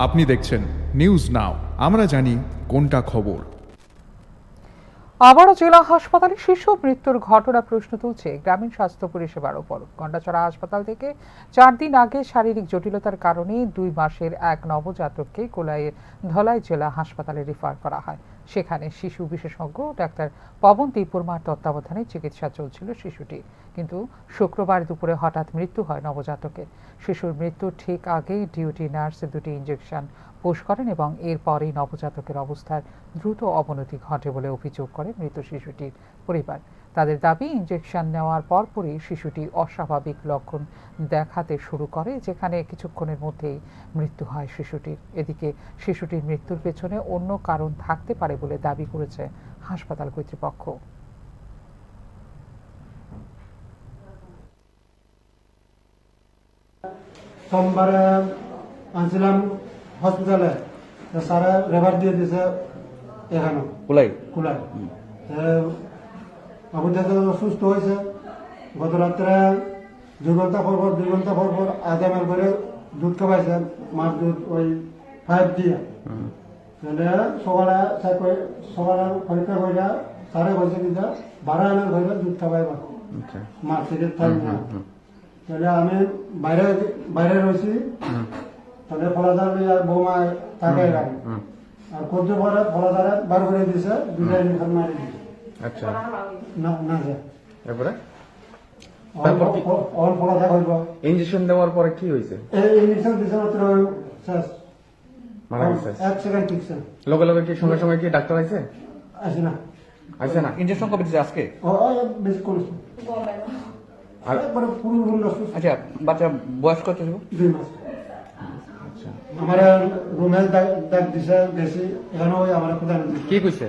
আপনি দেখছেন news now, আমরা জানি কোনটা খবর। আবারও জেলা হাসপাতালে শিশু মৃত্যুর ঘটনা প্রশ্ন তুলছে গ্রামীণ স্বাস্থ্য পরিষেবার ওপর। গন্ডাছড়া হাসপাতাল থেকে 4 দিন আগে শারীরিক জটিলতার কারণে 2 মাসের এক নবজাতককে কোলাইয়ের ধলাই জেলা হাসপাতালে রেফার করা হয়। সেখানে শিশু বিশেষজ্ঞ ডাক্তার পবন তিপুরমার তত্ত্বাবধানে চিকিৎসা চলছিল শিশুটি, কিন্তু শুক্রবার দুপুরে হঠাৎ মৃত্যু হয় নবজাতকের। শিশুর মৃত্যুর ঠিক আগেই ডিউটি নার্স 2টি ইঞ্জেকশন পুশ করেন এবং এরপরেই নবজাতকের অবস্থার দ্রুত অবনতি ঘটে বলে অভিযোগ করে মৃত শিশুটির পরিবার। তাদের দাবি, ইঞ্জেকশন নেওয়ার পরপরই শিশুটি অস্বাভাবিক লক্ষণ দেখাতে শুরু করে, যেখানে কিছুক্ষণের মধ্যেই মৃত্যু হয় শিশুটির। এদিকে শিশুটির মৃত্যুর পেছনে অন্য কারণ থাকতে পারে বলে দাবি করেছে হাসপাতাল কর্তৃপক্ষ। সোমবারে আনছিলাম হসপিটালে, স্যারে রেফার দিয়ে দিয়েছে এখানে কুলাই। সুস্থ হয়েছে। গত রাত্রে 2 ঘন্টা পর আদামের করে দুধ খাওয়াইছে, মার দুধ ওই 5 দিয়ে। সকালে পরীক্ষা করিয়া স্যারে বলছে কিন্তু 12 আনার ঘরে দুধ খাওয়াই মার থেকে থাকবে। তাহলে আমি বাইরে রয়েছি, তাহলে ফলাদার বৌমা থাকে গাড়ি আর করতে পরে ফলাদারে বার করে দিয়েছে, 2টা ইঞ্জেকশন মারি দিয়েছে। আচ্ছা, না যে এরপরে অল ফলাদা হইব। ইনজেকশন দেওয়ার পরে কি হয়েছে? এই ইঞ্জেকশন দিয়েছে মাত্র শেষ, মারা গেছে 1 সেকেন্ড টিকছে। লগে লগে কি সঙ্গে সঙ্গে কি ডাক্তার আইছে? আসে না, আইছে না। ইনজেকশন কবে দিচ্ছে আজকে? বেশি করেছে। আর একবারে পুরো আচ্ছা, বাচ্চা বয়স কত ছিল? 2 মাস। আমার রুমে ডাক দিছে, গেছি এখানে ওই আমার কোথায় কি কইছে?